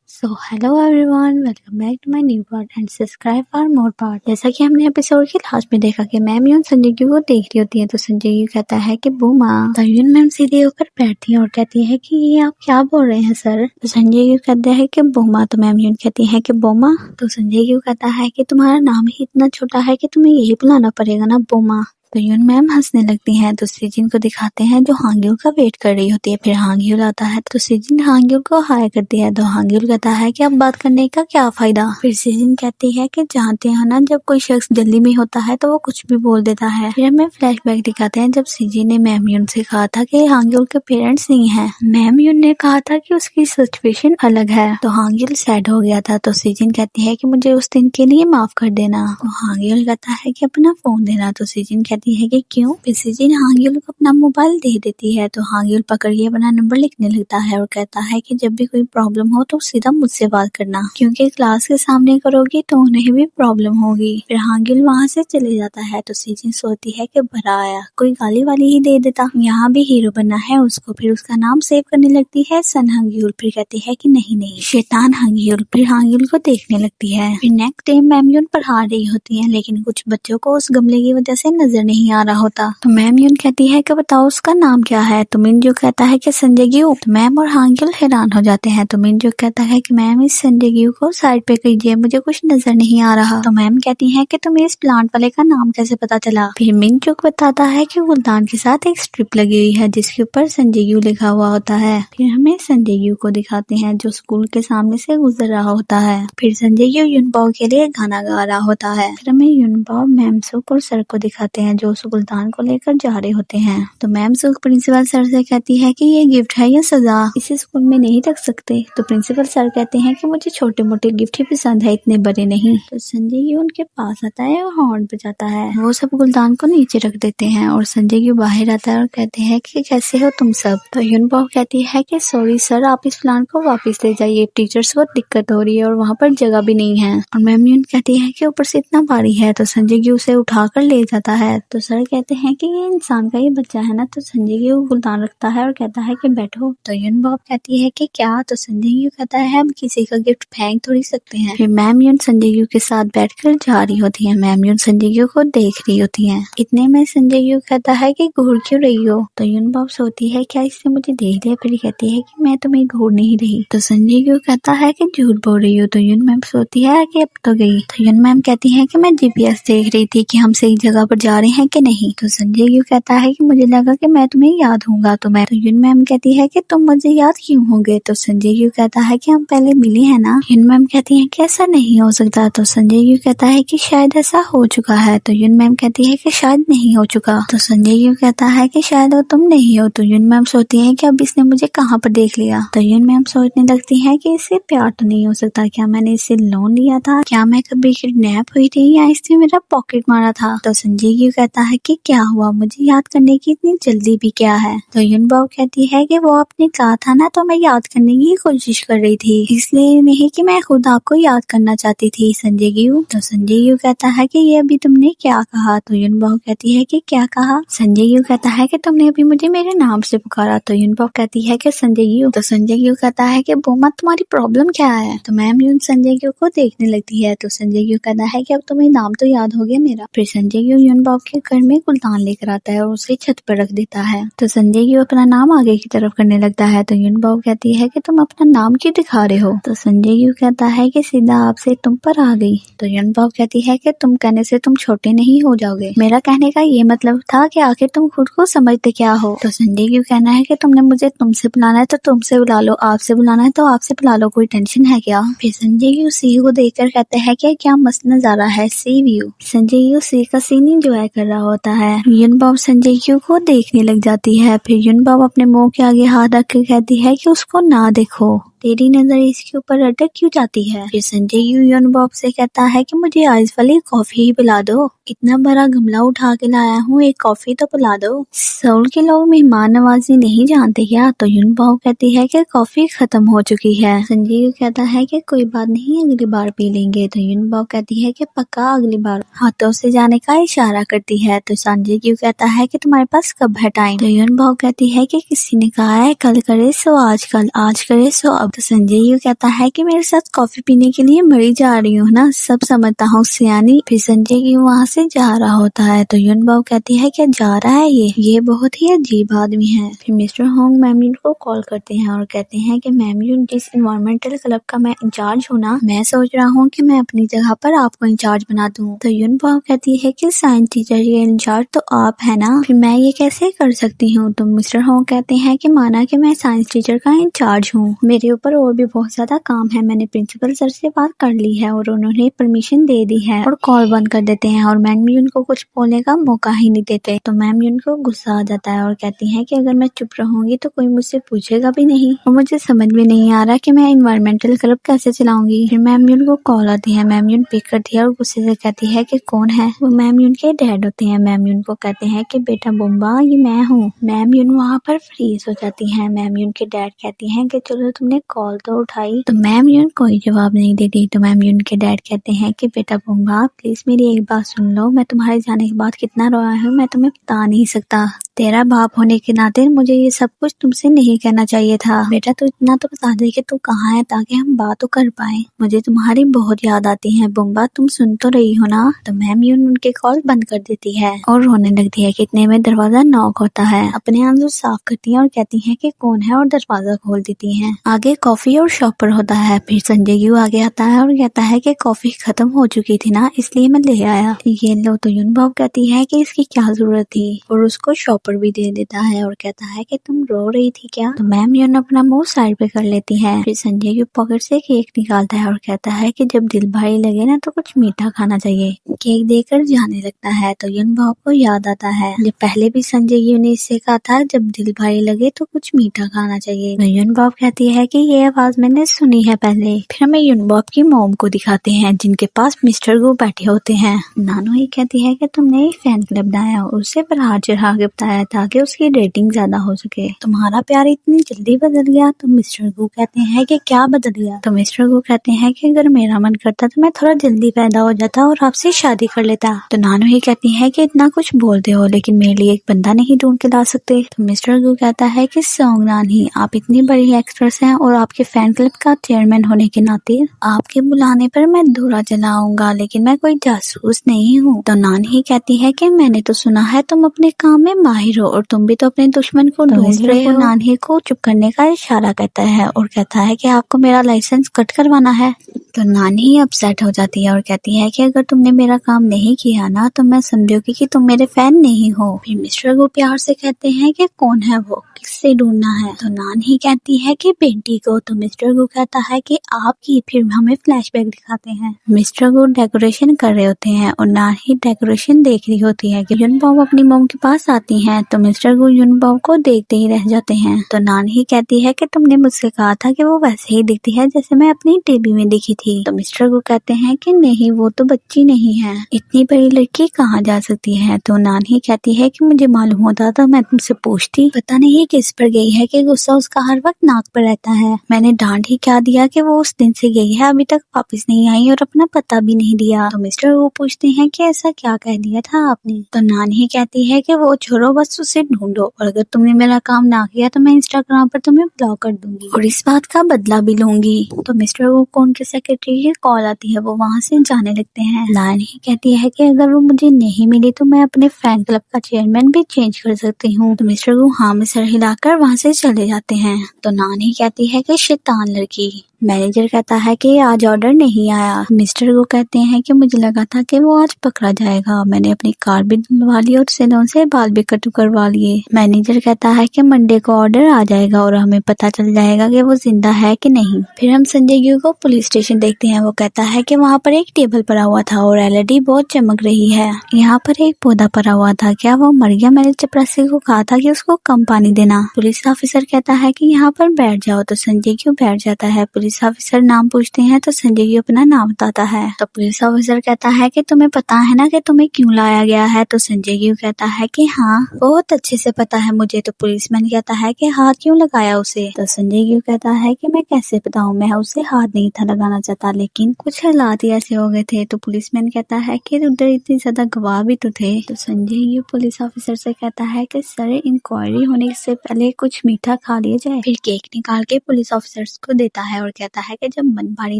Hello everyone, welcome back to my new part and subscribe for more part. जैसा कि हमने episode के last में देखा कि मैम यून संजय की को देख रही होती है तो संजय यू कहता है कि बूमा। तो यून मैम सीधे होकर बैठती है और कहती है कि ये आप क्या बोल रहे हैं सर। तो संजय यू कहता है कि बूमा। तो मैम यून कहती है कि बूमा। तो संजय यू कहता है कि तुम्हारा नाम ही इतना छोटा है कि तुम्हें यही बुलाना पड़ेगा ना, बूमा। तो यून मैम हंसने लगती हैं तो सीजिन को दिखाते हैं जो हांग्युल का वेट कर रही होती है। फिर हांग्युल आता है तो सीजिन हांग्युल को हाय करती है तो हांग्युल कहता है कि अब बात करने का क्या फायदा। फिर सीजिन कहती है कि जानते हैं ना, जब कोई शख्स जल्दी में होता है तो वो कुछ भी बोल देता है। फिर हमें फ्लैशबैक दिखाते हैं जब सीजिन ने मैम यून से कहा था कि हांग्युल के पेरेंट्स नहीं है। मैम यून ने कहा था कि उसकी सिचुएशन अलग है तो हांग्युल सैड हो गया था। तो सीजिन कहती है कि मुझे उस दिन के लिए माफ कर देना। तो हांग्युल कहता है कि अपना फोन देना। तो सीजिन कहती है कि क्यों। फिर सीजिन हांग्युल को अपना मोबाइल दे देती है तो हांग्युल पकड़ के अपना नंबर लिखने लगता है और कहता है कि जब भी कोई प्रॉब्लम हो तो सीधा मुझसे बात करना, क्योंकि क्लास के सामने करोगी तो उन्हें भी प्रॉब्लम होगी। फिर हांग्युल वहाँ से चले जाता है तो सीजिन सोचती है कि भरा आया, कोई गाली वाली ही दे देता, यहाँ भी हीरो बनना है उसको। फिर उसका नाम सेव करने लगती है सन हांग्युल। फिर कहती है कि नहीं नहीं, शैतान हांग्युल। फिर हांग्युल को देखने लगती है। फिर नेक्स्ट डे मैम यून पढ़ा रही होती है लेकिन कुछ बच्चों को उस गमले की वजह से नजर नहीं आ रहा होता। तो मैम यून कहती है कि बताओ उसका नाम क्या है। तो मिनजू कहता है कि संजय ग्यू। तो मैम और हांग्युल हैरान हो जाते हैं। तो मिनजू कहता है कि मैम इस संजय ग्यू को साइड पे कीजिए, मुझे कुछ नजर नहीं आ रहा। तो मैम कहती है कि तुम्हें इस प्लांट वाले का नाम कैसे पता चला। फिर मिनजू बताता है कि गुलदान के साथ एक स्ट्रिप लगी हुई है जिसके ऊपर संजय ग्यू लिखा हुआ होता है। फिर हमें संजय ग्यू को दिखाते हैं जो स्कूल के सामने से गुजर रहा होता है। फिर संजय ग्यू युनबाओ के लिए गाना गा रहा होता है। फिर हमें युनबाओ, मैम सुक और सर को दिखाते हैं जो उस गुलदान को लेकर जा रहे होते हैं। तो मैम सुक प्रिंसिपल सर से कहती है कि ये गिफ्ट है या सजा, इसे स्कूल में नहीं रख सकते। तो प्रिंसिपल सर कहते हैं कि मुझे छोटे मोटे गिफ्ट ही पसंद है, इतने बड़े नहीं। तो संजय ग्यू उनके पास आता है और हॉर्न बजाता है। वो सब गुलदान को नीचे रख देते हैं और संजय ग्यू बाहर आता है और कहते हैं कि कैसे हो तुम सब। तो युनबाओ कहती है कि सॉरी सर, आप इस प्लान को वापस ले जाइए, टीचर्स को दिक्कत हो रही है और वहाँ पर जगह भी नहीं है। और मैम यून कहती है कि ऊपर से इतना भारी है। तो संजय ग्यू उसे उठाकर ले जाता है। तो सर कहते हैं कि ये इंसान का ही बच्चा है ना। तो संजय ग्यू गुलदान रखता है और कहता है कि बैठो। तो युनबाओ कहती है कि क्या। तो संजय ग्यू कहता है हम किसी का गिफ्ट फेंक थोड़ी सकते हैं। फिर मैम यून संजय ग्यू के साथ बैठकर जा रही होती है। मैम यून संजय ग्यू को देख रही होती है। इतने में संजय ग्यू कहता है कि घूर क्यों रही हो। तो युनबाओ सोचती है क्या इसने मुझे देख लिया। फिर कहती है कि मैं तुम्हें घूर नहीं रही। तो संजय ग्यू कहता है कि झूठ बोल रही हो। तो युन मैम सोचती है कि अब तो गई। तो युन मैम कहती है कि मैं जीपीएस देख रही थी कि हम सही जगह पर जा रहे हैं कि नहीं। तो संजय ग्यू कहता है कि मुझे लगा कि मैं तुम्हें याद होऊंगा। तो युन मैम कहती है कि तुम मुझे याद क्यों होंगे। तो संजय ग्यू कहता है कि हम पहले मिले हैं ना। युन मैम कहती है कि ऐसा नहीं हो सकता। तो संजय ग्यू कहता है कि शायद ऐसा हो चुका है। तो युन मैम कहती है कि शायद नहीं हो चुका। तो संजय ग्यू कहता है कि शायद वो तुम नहीं हो। तो युन मैम सोचती है कि अब इसने मुझे कहाँ पर देख लिया। तो युन मैम सोचने लगती है कि इससे प्यार तो नहीं हो सकता, क्या मैंने इससे लोन लिया था, क्या मैं कभी किडनैप हुई थी या इसने मेरा पॉकेट मारा था। तो संजय ग्यू कहता है कि क्या हुआ, मुझे याद करने की इतनी जल्दी भी क्या है। तो युनबाओ कहती है कि वो आपने कहा था ना, तो मैं याद करने की कोशिश कर रही थी, इसलिए नहीं कि मैं खुद आपको याद करना चाहती थी संजय ग्यू। तो संजय ग्यू कहता है कि ये अभी तुमने क्या कहा। तो युनबाओ कहती है कि क्या कहा। संजय ग्यू कहता है कि तुमने अभी मुझे मेरे नाम से पुकारा। तो युनबाओ कहती है कि संजय ग्यू। तो संजय ग्यू कहता है कि बूमा तुम्हारी प्रॉब्लम क्या है। तो मैम यून संजय ग्यू को देखने लगती है। तो संजय ग्यू कहता है कि अब तुम्हें नाम तो याद हो गया मेरा। फिर संजय ग्यू युनबाओ के घर में गुलदान लेकर आता है और उसे छत पर रख देता है। तो संजय ग्यू अपना नाम आगे की तरफ करने लगता है। तो युनबाओ कहती है कि तुम अपना नाम क्यों दिखा रहे हो। तो संजय ग्यू कहता है कि सीधा आपसे तुम पर आ गई। तो युनबाओ कहती है कि तुम कहने से तुम छोटे नहीं हो जाओगे, मेरा कहने का ये मतलब था कि आखिर तुम खुद को समझते क्या हो। तो संजय ग्यू कहना है कि तुमने मुझे तुमसे बुलाना है तो तुमसे बुला लो, आपसे बुलाना है तो आपसे बुला लो, कोई टेंशन है क्या। फिर संजय ग्यू सी को देखकर कहते हैं कि क्या मस्त नजारा है, सी व्यू। संजय ग्यू सी का सीन एंजॉय कर रहा होता है। युनबाओ संजय ग्यू को देखने लग जाती है। फिर युनबाओ अपने मुंह के आगे हाथ रख कर कहती है कि उसको ना देखो, तेरी नजर इसके ऊपर अटक क्यों जाती है। फिर संजय ग्यू युनबाओ से कहता है कि मुझे आइस वाली कॉफी ही पिला दो, इतना बड़ा गमला उठा के लाया हूँ, एक कॉफी तो पिला दो। सोल के लोग मेहमान नवाजी नहीं जानते क्या। तो युनबाओ कहती है कि कॉफी खत्म हो चुकी है। संजय ग्यू कहता है कि कोई बात नहीं, अगली बार पी लेंगे। तो युनबाओ कहती है कि पक्का अगली बार, हाथों से जाने का इशारा करती है। तो संजय ग्यू कहता है कि तुम्हारे पास कब है टाइम। तो युनबाओ कहती है कि किसी ने कहा है कल करे सो आज कल, आज करे सो अब। तो संजय यू कहता है कि मेरे साथ कॉफी पीने के लिए मरी जा रही हूँ ना, सब समझता हूँ सियानी। फिर संजय यू वहाँ से जा रहा होता है तो युनबाओ कहती है क्या जा रहा है ये बहुत ही अजीब आदमी है। फिर मिस्टर होंग मैम युन को कॉल करते हैं और कहते हैं कि मैम युन, जिस इन्वायरमेंटल क्लब का मैं इंचार्ज हूँ ना, मैं सोच रहा हूँ कि मैं अपनी जगह पर आपको इंचार्ज बना दूँ। तो युनबाओ कहती है कि साइंस टीचर ये इंचार्ज तो आप है ना, फिर मैं ये कैसे कर सकती हूँ। तो मिस्टर होंग कहते हैं कि माना कि मैं साइंस टीचर का इंचार्ज हूँ, मेरे ऊपर और भी बहुत ज्यादा काम है, मैंने प्रिंसिपल सर से बात कर ली है और उन्होंने परमिशन दे दी है, और कॉल बंद कर देते हैं और मैम युन को कुछ बोलने का मौका ही नहीं देते। तो मैम युन को गुस्सा आ जाता है और कहती है कि अगर मैं चुप रहूंगी तो कोई मुझसे पूछेगा भी नहीं और मुझे समझ में नहीं आ रहा कि मैं इन्वायरमेंटल क्लब कैसे चलाऊंगी। फिर मैम युन को कॉल आती है, मैम युन पिक करती है और गुस्से से कहती है कि कौन है। वो मैम युन के डैड होते हैं। मैम युन को कहते हैं कि बेटा बुम्बा ये मैं हूँ। मैम युन वहाँ पर फ्रीज हो जाती है। मैम युन के डैड कहती हैं कि चलो तुमने कॉल तो उठाई। तो मैम युन कोई जवाब नहीं देती। तो मैम युन के डैड कहते हैं कि बेटा बुम्बा प्लीज मेरी एक बात सुन लो, मैं तुम्हारे जाने के बाद कितना रोया हूँ मैं तुम्हें बता नहीं सकता। तेरा बाप होने के नाते मुझे ये सब कुछ तुमसे नहीं कहना चाहिए था। बेटा तू इतना तो बता दे कि तू कहाँ है ताकि हम बात तो कर पाए। मुझे तुम्हारी बहुत याद आती है बुम्बा, तुम सुन तो रही हो ना। तो मैम युन उनके कॉल बंद कर देती है और रोने लगती है। कितने में दरवाजा नॉक होता है। अपने आंसू साफ करती है और कहती है कि कौन है और दरवाजा खोल देती है। आगे कॉफी और शॉपर होता है। फिर संजय यू आगे आता है और कहता है कि कॉफी खत्म हो चुकी थी ना, इसलिए मैं ले आया। ये लो। तो युनबाओ कहती है कि इसकी क्या जरूरत थी और उसको शॉपर भी दे देता है और कहता है कि तुम रो रही थी क्या। तो मैम युन अपना मुंह साइड पे कर लेती है। फिर संजय यू पॉकेट से केक निकालता है और कहता है कि जब दिल भारी लगे ना तो कुछ मीठा खाना चाहिए। केक देकर जाने लगता है तो युनबाओ को याद आता है जब पहले भी संजय यू ने इससे कहा था जब दिल भारी लगे तो कुछ मीठा खाना चाहिए। युनबाओ कहती है कि ये आवाज मैंने सुनी है पहले। फिर हमें युनबाओ की मॉम को दिखाते हैं जिनके पास मिस्टर गो बैठे होते हैं। नानो ही कहती है कि तुमने एक फैन क्लब बनाया और उसे बाहर चढ़ा के बताया ताकि उसकी रेटिंग ज्यादा हो सके। तुम्हारा प्यार इतनी जल्दी बदल गया। तो मिस्टर गो कहते हैं कि क्या बदल गया। तो मिस्टर गो कहते हैं कि अगर मेरा मन करता तो मैं थोड़ा जल्दी पैदा हो जाता और आपसे शादी कर लेता। तो नानो ही कहती है कि इतना कुछ बोलते हो लेकिन मेरे लिए एक बंदा नहीं ढूंढ के ला सकते। तो मिस्टर गो कहता है कि सोंगनान ही, आप इतनी बड़ी एक्ट्रेस हैं और आपके फैन क्लब का चेयरमैन होने के नाते आपके बुलाने पर मैं दौरा चलाऊंगा, लेकिन मैं कोई जासूस नहीं हूँ। तो नान ही कहती है कि मैंने तो सुना है तुम अपने काम में माहिर हो और तुम भी तो अपने दुश्मन को ढूंढ रहे हो। नान ही को चुप करने का इशारा करता है और कहता है कि आपको मेरा लाइसेंस कट करवाना है। तो नानी अपसेट हो जाती है और कहती है कि अगर तुमने मेरा काम नहीं किया ना तो मैं समझूंगी कि तुम मेरे फैन नहीं हो। फिर मिस्टर गो प्यार से कहते हैं कि कौन है वो, किससे ढूंढना है। तो नान ही कहती है कि बेटी को। तो मिस्टर गो कहता है कि आपकी। फिर हमें फ्लैशबैक दिखाते हैं। मिस्टर गो डेकोरेशन कर रहे होते हैं और नान ही डेकोरेशन देख रही होती है कि युनबाओ अपनी मॉम के पास आती हैं। तो मिस्टर गो युनबाओ को देखते ही रह जाते हैं। तो नान ही कहती है कि तुमने मुझसे कहा था कि वो वैसे ही दिखती है जैसे मैं अपनी टीवी में दिखी थी। तो मिस्टर गो कहते हैं कि नहीं, वो तो बच्ची नहीं है, इतनी बड़ी लड़की कहाँ जा सकती है। तो नान ही कहती है कि मुझे मालूम होता तो मैं तुमसे पूछती। पता नहीं किस पर गई है कि गुस्सा उसका हर वक्त नाक पर रहता है। मैंने डांट ही क्या दिया कि वो उस दिन से गई है, अभी तक वापस नहीं आई और अपना पता भी नहीं दिया। तो मिस्टर गो पूछते हैं कि ऐसा क्या कह दिया था आपने। तो नान ही कहती है कि वो छोड़ो, बस उसे ढूंढो और अगर तुमने मेरा काम ना किया तो मैं इंस्टाग्राम पर तुम्हें ब्लॉक कर दूंगी और इस बात का बदला भी लूंगी। तो मिस्टर गो को उनके सेक्रेटरी की कॉल आती है, वो वहाँ से जाने लगते हैं। नान ही कहती है कि अगर वो मुझे नहीं मिली तो मैं अपने फैन क्लब का चेयरमैन भी चेंज कर सकती हूँ। तो मिस्टर गो हाँ में सर हिलाकर वहाँ से चले जाते हैं। तो नान ही कहती है कि शैतान लड़की। मैनेजर कहता है कि आज ऑर्डर नहीं आया। मिस्टर गो कहते हैं कि मुझे लगा था कि वो आज पकड़ा जाएगा, मैंने अपनी कार भी धुलवा ली और सैलून से बाल भी कट करवा लिए। मैनेजर कहता है कि मंडे को ऑर्डर आ जाएगा और हमें पता चल जाएगा कि वो जिंदा है कि नहीं। फिर हम संजय यू को पुलिस स्टेशन देखते हैं। वो कहता है कि वहाँ पर एक टेबल पड़ा हुआ था और एलईडी बहुत चमक रही है। यहाँ पर एक पौधा पड़ा हुआ था, क्या वो मर गया? मैंने चपरासी को कहा था कि उसको कम पानी देना। पुलिस ऑफिसर कहता है कि यहाँ पर बैठ जाओ। तो संजय यू बैठ जाता है। पुलिस पुलिस ऑफिसर नाम पूछते हैं तो संजय यू अपना नाम बताता है। तो पुलिस ऑफिसर कहता है कि तुम्हें पता है ना कि तुम्हें क्यों लाया गया है। तो संजय यू कहता है कि हाँ, बहुत अच्छे से पता है मुझे। तो पुलिसमैन कहता है कि हाथ क्यों लगाया उसे। तो संजय यू कहता है कि मैं कैसे बताऊं, मैं उसे हाथ नहीं था लगाना चाहता, लेकिन कुछ हालात ही ऐसे हो गए थे। तो पुलिसमैन कहता है कि उधर इतनी ज्यादा गवाह भी तो थे। तो संजय यू पुलिस ऑफिसर से कहता है कि सर, इंक्वायरी होने से पहले कुछ मीठा खा लिया जाए। फिर केक निकाल के पुलिस ऑफिसर्स को देता है और कहता है कि जब मन भारी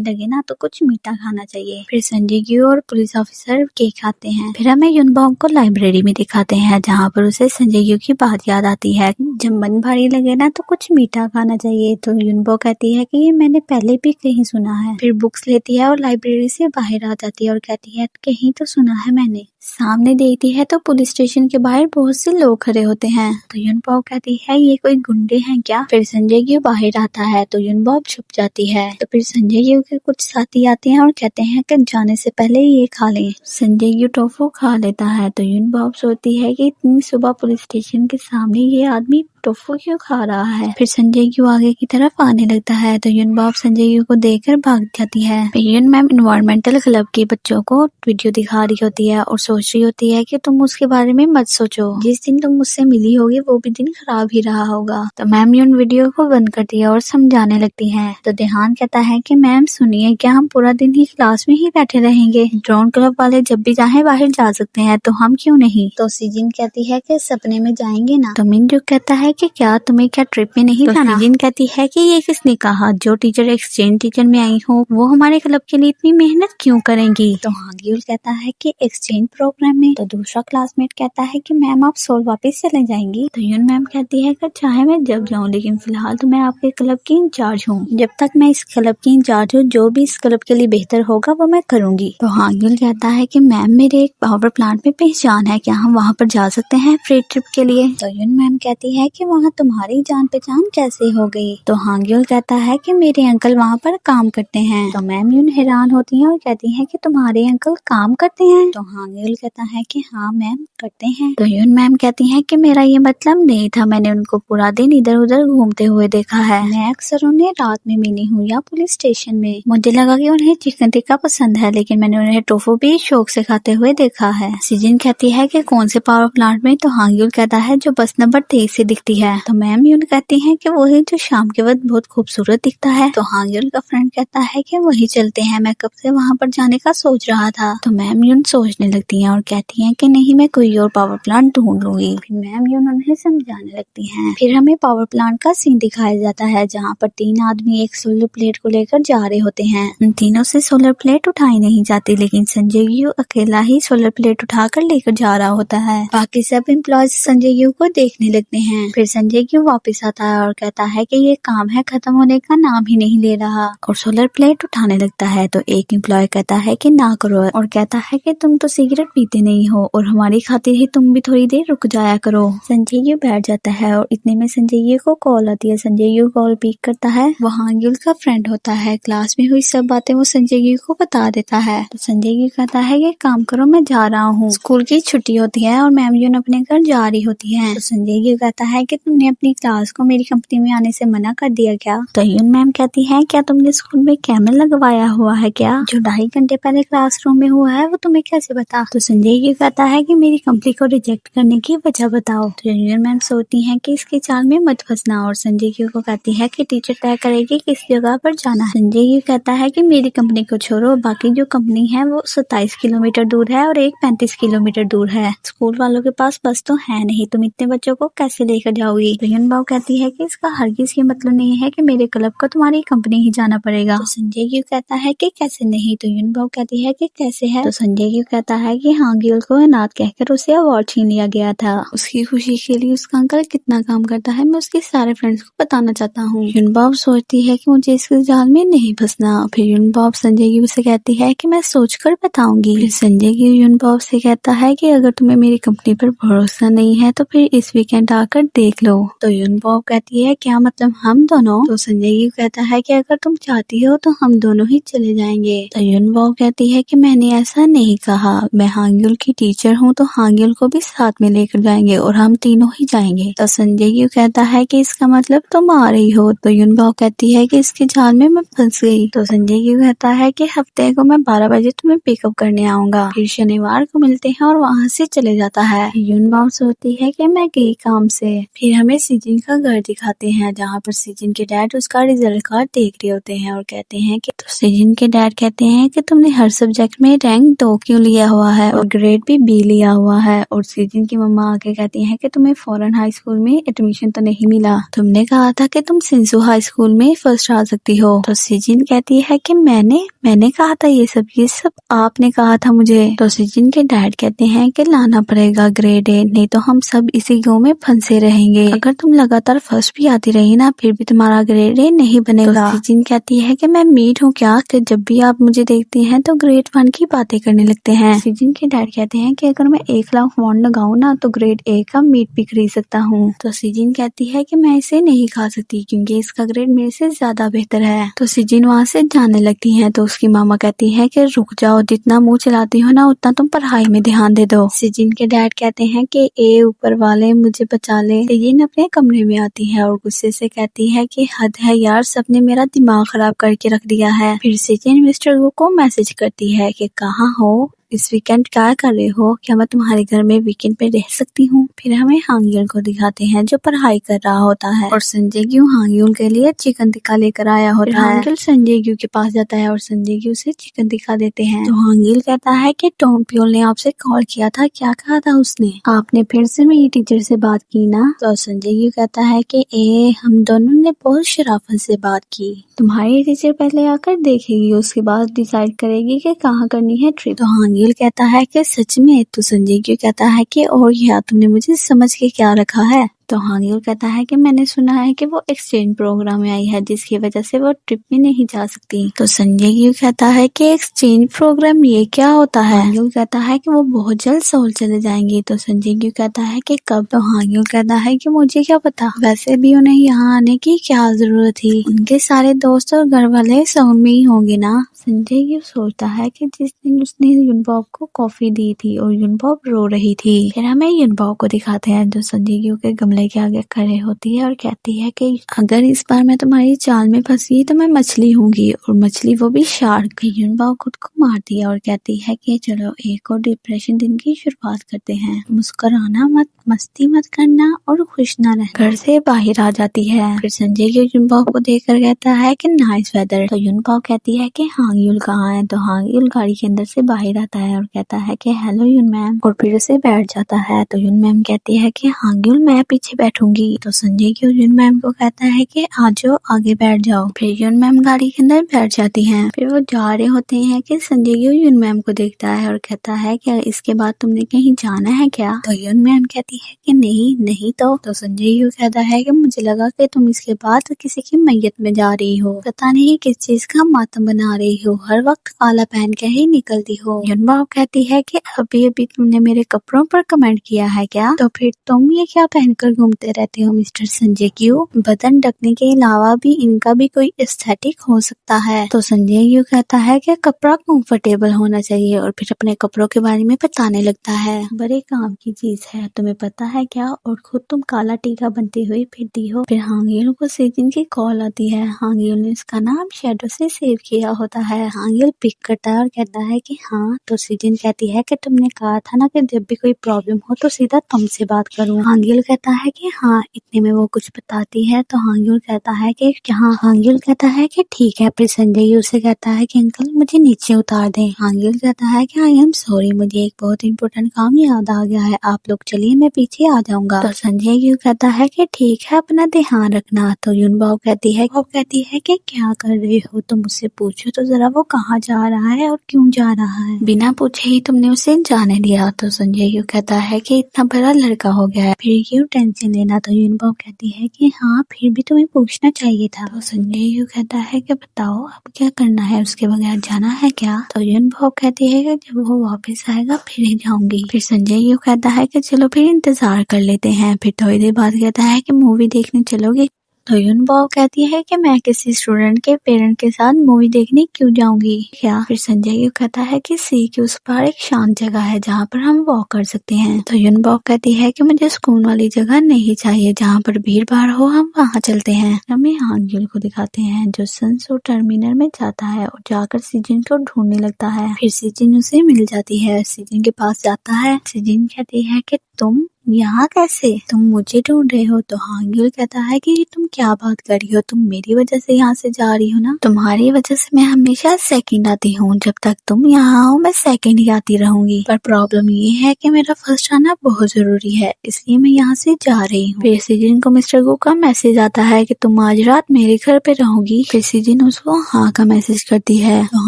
लगे ना तो कुछ मीठा खाना चाहिए। फिर संजय यू और पुलिस ऑफिसर केक खाते हैं। फिर हमें यूनबॉम को लाइब्रेरी में दिखाते हैं, जहाँ पर उसे संजय यू की बात याद आती है, जब मन भारी लगे ना तो कुछ मीठा खाना चाहिए। तो यूनबो कहती है कि ये मैंने पहले भी कहीं सुना है। फिर बुक्स लेती है और लाइब्रेरी से बाहर आ जाती है और कहती है कहीं तो सुना है मैंने। सामने देखती है तो पुलिस स्टेशन के बाहर बहुत से लोग खड़े होते हैं। तो यूनबॉब कहती है ये कोई गुंडे हैं क्या। फिर संजय यू बाहर आता है तो यूनबॉब छुप जाती है। तो फिर संजय यू के कुछ साथी आते हैं और कहते हैं कि जाने से पहले ये खा लें। संजय यू टोफू खा लेता है। तो यूनबॉब सोचती है कि इतनी सुबह पुलिस स्टेशन के सामने ये आदमी टोफू क्यों खा रहा है। फिर संजय यू आगे की तरफ आने लगता है तो यूनबॉब संजय यू को देखकर भाग जाती है। फिर यून मैम इन्वायरमेंटल क्लब के बच्चों को वीडियो दिखा रही होती है और सोच रही होती है कि तुम उसके बारे में मत सोचो, जिस दिन तुम मुझसे मिली होगी वो भी दिन खराब ही रहा होगा। तो मैम यून वीडियो को बंद करती है और समझाने लगती है। तो देहान कहता है कि मैम सुनिए, क्या हम पूरा दिन ही क्लास में ही बैठे रहेंगे। ड्रोन क्लब वाले जब भी चाहे बाहर जा सकते हैं, तो हम क्यों नहीं। तो सीजिन कहती है कि सपने में जाएंगे ना। तो मिनजू कहता है कि क्या तुम्हें क्या ट्रिप में नहीं जाना। सीजिन कहती है कि ये किसने कहा, जो टीचर एक्सचेंज टीचर में आई हो वो हमारे क्लब के लिए इतनी मेहनत क्यों करेंगी। तो हांग्यूल कहता है कि एक्सचेंज प्रोग्राम में। तो दूसरा क्लासमेट कहता है कि मैम आप सोल वापस चले जाएंगी। तो यून मैम कहती है कि चाहे मैं जब जाऊँ, लेकिन फिलहाल तो मैं आपके क्लब की इंचार्ज हूँ। जब तक मैं इस क्लब की इंचार्ज हूँ, जो भी इस क्लब के लिए बेहतर होगा वो मैं करूंगी। तो हांग्यूल कहता है कि मैम मेरे एक पावर प्लांट में पहचान है, क्या हम वहाँ पर जा सकते हैं फ्री ट्रिप के लिए। तो यून मैम कहती है कि वहाँ तुम्हारी जान पहचान कैसे हो गई। तो हांग्यूल कहता है कि मेरे अंकल वहाँ पर काम करते हैं। तो मैम यून हैरान होती है और कहती है कि तुम्हारे अंकल काम करते हैं। तो हांग्यूल कहता है कि हाँ मैम करते हैं। तो यून मैम कहती है कि मेरा ये मतलब नहीं था, मैंने उनको पूरा दिन इधर उधर घूमते हुए देखा है। मैं अक्सर उन्हें रात में मिली हूँ या पुलिस स्टेशन में। मुझे लगा कि उन्हें चिकन टिक्का पसंद है, लेकिन मैंने उन्हें टोफू भी शौक से खाते हुए देखा है। सीजिन कहती है कि कौन से पावर प्लांट में। तो हांग्यूल कहता है जो बस नंबर 23 से दिखती है। तो मैम यून कहती है कि वही जो शाम के वक्त बहुत खूबसूरत दिखता है। तो हांग्यूल का फ्रेंड कहता है कि वही चलते हैं, मैं कब से वहाँ पर जाने का सोच रहा था। तो मैम यून सोचने लगती है और कहती है कि नहीं, मैं कोई और पावर प्लांट ढूंढ लूंगी। फिर मैम यून उन्हें समझाने लगती है। फिर हमें पावर प्लांट का सीन दिखाया जाता है, जहाँ पर 3 आदमी एक सोलर प्लेट को लेकर जा रहे होते हैं। उन तीनों से सोलर प्लेट उठाई नहीं जाती, लेकिन संजय यू अकेला ही सोलर प्लेट उठाकर लेकर जा रहा होता है। बाकी सब एम्प्लॉयज संजय यू को देखने लगते हैं। फिर संजय यू वापस आता है और कहता है कि ये काम है खत्म होने का नाम ही नहीं ले रहा, और सोलर प्लेट उठाने लगता है। तो एक एम्प्लॉय कहता है कि ना करो, और कहता है कि तुम तो सिगरेट पीते नहीं हो और हमारी खातिर ही तुम भी थोड़ी देर रुक जाया करो। संजय यू बैठ जाता है और इतने में संजय यू को कॉल आती है। संजय यू कॉल पिक करता है, वो हांग्यूल का फ्रेंड होता है। क्लास में हुई सब बातें वो संजय यू को बता देता है। तो संजय यू कहता है कि काम करो, मैं जा रहा हूँ। स्कूल की छुट्टी होती है और मैम यून अपने घर जा रही होती है। तो संजय यू कहता है कि तुमने अपनी क्लास को मेरी कंपनी में आने से मना कर दिया क्या। तो यून मैम कहती है क्या तुमने स्कूल में कैमरा लगवाया हुआ है क्या, जो 2.5 घंटे पहले क्लासरूम में हुआ है वो तुम्हें कैसे बता। तो संजय यू कहता है कि मेरी कंपनी को रिजेक्ट करने की वजह बताओ। तो यून मैम सोचती है कि इसके चाल में मत फंसना, और संजय यू को कहती है कि टीचर तय करेगी किस जगह पर जाना है। संजय यू कहता है कि मेरी कंपनी को छोड़ो, बाकी जो कंपनी है वो 27 किलोमीटर दूर है और एक 35 किलोमीटर दूर है। स्कूल वालों के पास बस तो है नहीं, तुम इतने बच्चों को कैसे लेकर जाओगी। तो यून बाव कहती है कि इसका हरगिज ये मतलब नहीं है कि मेरे क्लब को तुम्हारी कंपनी ही जाना पड़ेगा। तो संजय यू कहता है कि कैसे नहीं। तो यून बाव कहती है कि कैसे है। तो संजय यू कहता है कि हांग्यूल को अनाथ कहकर उसे अवार्ड छीन लिया गया था। उसकी खुशी के लिए उसका अंकल कितना काम करता है मैं उसके सारे फ्रेंड्स को बताना चाहता हूँ। यून बाव सोचती है कि मुझे इसके जाल में नहीं फंसना। फिर यून बाव संजय यू से कहती है कि मैं सोचकर बताऊंगी। फिर संजय यू यून बाव से कहता है कि अगर तुम्हें मेरी कंपनी पर भरोसा नहीं है तो फिर इस वीकेंड आकर देख देख लो। तो यूनबॉब कहती है क्या मतलब हम दोनों? तो संजय यू कहता है कि अगर तुम चाहती हो तो हम दोनों ही चले जाएंगे। तो यूनबॉब कहती है कि मैंने ऐसा नहीं कहा, मैं हांग्युल की टीचर हूँ तो हांग्युल को भी साथ में लेकर जाएंगे और हम तीनों ही जाएंगे। तो संजय यू कहता है कि इसका मतलब तुम आ रही हो। तो यूनबॉब कहती है कि इसके जाल में मैं फंस गई। तो संजय यू कहता है कि हफ्ते को मैं 12 बजे तुम्हें पिकअप करने आऊंगा, फिर शनिवार को मिलते हैं और वहाँ से चले जाता है। यूनबॉब सोचती है कि मैं गई काम से। फिर हमें सीजिन का घर दिखाते हैं जहाँ पर सीजिन के डैड उसका रिजल्ट कार्ड देख रहे होते हैं और कहते हैं कि तो सीजिन के डैड कहते हैं कि तुमने हर सब्जेक्ट में रैंक 2 क्यों लिया हुआ है और ग्रेड भी B लिया हुआ है। और सीजिन की मम्मा आके कहती है कि तुम्हें फॉरेन हाई स्कूल में एडमिशन तो नहीं मिला, तुमने कहा था कि तुम सिंसू हाई स्कूल में फर्स्ट आ सकती हो। तो सीजिन कहती है कि मैंने कहा था ये सब आपने कहा था मुझे। तो सीजिन के डैड कहते हैं कि लाना पड़ेगा ग्रेड A, नहीं तो हम सब इसी गाँव में फंसे रहेंगे। अगर तुम लगातार फर्स्ट भी आती रही ना फिर भी तुम्हारा ग्रेड A नहीं बनेगा। तो सीजिन कहती है कि मैं मीट हूँ क्या कि जब भी आप मुझे देखती हैं तो ग्रेड 1 की बातें करने लगते हैं। सीजिन के डैड कहते हैं कि अगर मैं 1 लाख वॉन्ड लगाऊं ना तो ग्रेड A का मीट भी खरीद सकता हूँ। तो सीजिन कहती है कि मैं इसे नहीं खा सकती क्योंकि इसका ग्रेड मेरे से ज्यादा बेहतर है। तो सीजिन वहाँ से जाने लगती है तो उसकी मामा कहती है कि रुक जाओ, जितना मुंह चलाती हो ना उतना तुम पढ़ाई में ध्यान दे दो। सीजिन के डैड कहते हैं कि ए ऊपर वाले मुझे बचा ले। सीजिन अपने कमरे में आती है और गुस्से से कहती है कि हद है यार, सबने मेरा दिमाग खराब करके रख दिया है। फिर सीजिन मिस्टर वू को मैसेज करती है कि कहाँ हो, इस वीकेंड क्या कर रहे हो, क्या मैं तुम्हारे घर में वीकेंड पे रह सकती हूँ। फिर हमें हांग्युल को दिखाते हैं जो पढ़ाई कर रहा होता है और संजय ग्यू हांग्युल के लिए चिकन टिक्का लेकर आया होता है। हांग्युल संजय ग्यू के पास जाता है और संजय ग्यू से चिकन टिक्का देते हैं। तो हांग्युल कहता है कि टॉम प्योल ने आपसे कॉल किया था, क्या कहा था उसने? आपने फिर से मेरी टीचर से बात की ना? तो संजय ग्यू कहता है कि हम दोनों ने बहुत शराफत से बात की, तुम्हारी टीचर पहले आकर देखेगी उसके बाद डिसाइड करेगी कि कहाँ करनी है ट्रिप। तो हांग्युल कहता है कि सच में? तो संजय क्यों कहता है कि और क्या तुमने मुझे समझ के क्या रखा है? तो हांग्युल कहता है कि मैंने सुना है कि वो एक्सचेंज प्रोग्राम में आई है जिसकी वजह से वो ट्रिप में नहीं जा सकती। तो संजय क्यों कहता है कि एक्सचेंज प्रोग्राम ये क्या होता है? हांग्युल कहता है कि वो बहुत जल्द सोल चले जाएंगी। तो संजय क्यों कहता है कि कब? तो हांग्युल कहता है कि मुझे क्या पता, वैसे भी उन्हें यहाँ आने की क्या जरूरत थी, उनके सारे दोस्त और घर वाले सोल में ही होंगे ना। संजय क्यों सोचता है कि जिस दिन उसने यूनबॉब को कॉफी दी थी और यूनबॉब रो रही थी। फिर हमें यूनबॉब को दिखाते हैं जो संजय क्यों के गमले के आगे खड़े होती है और कहती है कि अगर इस बार मैं तुम्हारी चाल में फंसी तो मैं मछली होंगी और मछली वो भी शार्क। यूनबॉब खुद को मारती है और कहती है कि चलो एक और डिप्रेशन दिन की शुरुआत करते हैं, मुस्कुराना मत, मस्ती मत करना और खुश ना रहना। घर से बाहर आ जाती है। फिर संजय क्यों यूनबॉब को देखकर कहता है कि नाइस वेदर। तो यूनबॉब कहती है कि हांग्युल कहाँ है? तो हांग्युल गाड़ी के अंदर से बाहर आता है और कहता है कि हेलो यून मैम और फिर से बैठ जाता है। तो यून मैम कहती है कि हांग्युल मैं पीछे बैठूंगी। तो संजय क्यों यून मैम को कहता है कि आ जाओ आगे बैठ जाओ। फिर यून मैम गाड़ी के अंदर बैठ जाती हैं। फिर वो जा रहे होते हैं कि संजय क्यों यून मैम को देखता है और कहता है कि इसके बाद तुमने कहीं जाना है क्या? तो यून मैम कहती है कि नहीं तो संजय क्यों कहता है कि मुझे लगा कि तुम इसके बाद किसी की मैयत में जा रही हो, पता नहीं किस चीज का मातम बना रही हो, हर वक्त काला पहन के ही निकलती हो। यूनबॉब कहती है कि अभी तुमने मेरे कपड़ों पर कमेंट किया है क्या? तो फिर तुम ये क्या पहनकर घूमते रहते हो मिस्टर संजय क्यों? बदन ढकने के अलावा भी इनका भी कोई एस्थेटिक हो सकता है। तो संजय क्यों कहता है कि कपड़ा कंफर्टेबल होना चाहिए और फिर अपने कपड़ों के बारे में बताने लगता है। बड़े काम की चीज है, तुम्हें पता है क्या? और खुद तुम काला टीका बनती हुई फिरती हो। फिर हांग्युल को सीजिन की कॉल आती है। हांग्युल ने इसका नाम शैडो से सेव किया होता है। हांग्युल पिक करता है और कहता है कि हाँ। तो सीजिन कहती है कि तुमने कहा था ना कि जब भी कोई प्रॉब्लम हो तो सीधा तुमसे बात करूं। हांग्युल कहता है कि हाँ। इतने में वो कुछ बताती है तो हांग्युल कहता है कि हाँ। हांग्युल कहता है कि ठीक है। फिर संजय उसे कहता है कि अंकल मुझे नीचे उतार दें। हांग्युल कहता है कि आई एम सॉरी, मुझे एक बहुत इंपॉर्टेंट काम याद आ गया है, आप लोग चलिए मैं पीछे आ जाऊंगा। तो संजय क्यों कहता है कि ठीक है, अपना ध्यान रखना। तो यूनबॉब कहती है कि क्या कर रहे हो, तो मुझसे पूछो तो जरा वो कहाँ जा रहा है और क्यों जा रहा है, बिना पूछे ही तुमने उसे जाने दिया। तो संजय क्यों कहता है कि इतना बड़ा लड़का हो गया है फिर क्यों टेंशन लेना। तो यूनबॉब कहती है कि हाँ फिर भी तुम्हें पूछना चाहिए था। तो संजय क्यों कहता है कि बताओ अब क्या करना है, उसके बगैर जाना है क्या? तो यूनबॉब कहती है कि जब वो वापस आएगा फिर ही जाऊंगी। फिर संजय क्यों कहता है कि चलो फिर इंतजार कर लेते हैं। फिर थोड़ी देर बाद कहता है कि मूवी देखने चलोगे? तो यूनबॉ कहती है कि मैं किसी स्टूडेंट के पेरेंट के साथ मूवी देखने क्यों जाऊंगी क्या? फिर संजय यू कहता है कि सी के उस पार एक शांत जगह है जहाँ पर हम वॉक कर सकते हैं। तो यूनबॉ कहती है कि मुझे सुकून वाली जगह नहीं चाहिए जहाँ पर भीड़ भाड़ हो, हम वहाँ चलते हैं। हमें हांग्युल को दिखाते हैं जो संसो टर्मिनल में जाता है और जाकर सीजिन को ढूंढने लगता है। फिर सीजिन उसे मिल जाती है, सीजिन के पास जाता है। सीजिन कहती है कि तुम यहाँ कैसे? तुम मुझे ढूंढ रहे हो? तो हांग्युल कहता है कि तुम क्या बात कर रही हो, तुम मेरी वजह से यहाँ से जा रही हो ना? तुम्हारी वजह से मैं हमेशा सेकंड आती हूँ, जब तक तुम यहाँ हो मैं सेकंड ही आती रहूंगी। पर प्रॉब्लम ये है कि मेरा फर्स्ट आना बहुत जरूरी है, इसलिए मैं यहाँ से जा रही हूँ। फिर सीजिन को मिस्टर गो का मैसेज आता है कि तुम आज रात मेरे घर पे रहोगी। फिर सीजिन उसको हाँ का मैसेज करती है। तो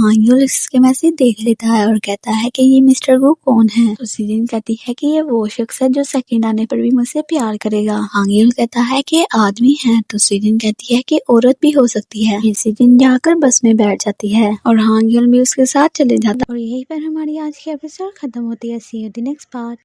हांग्युल इसके मैसेज देख लेता है और कहता है कि ये मिस्टर गो कौन है? तो सीजिन कहती है कि ये वो शख्स है जो सेकंड आने पर भी मुझसे प्यार करेगा। हांग्युल कहता है कि आदमी है। तो सीजिन कहती है कि औरत भी हो सकती है। फिर सीजिन जाकर बस में बैठ जाती है और हांग्युल भी उसके साथ चले जाता है। और यहीं पर हमारी आज की एपिसोड खत्म होती है। सी यू द नेक्स्ट पार्ट।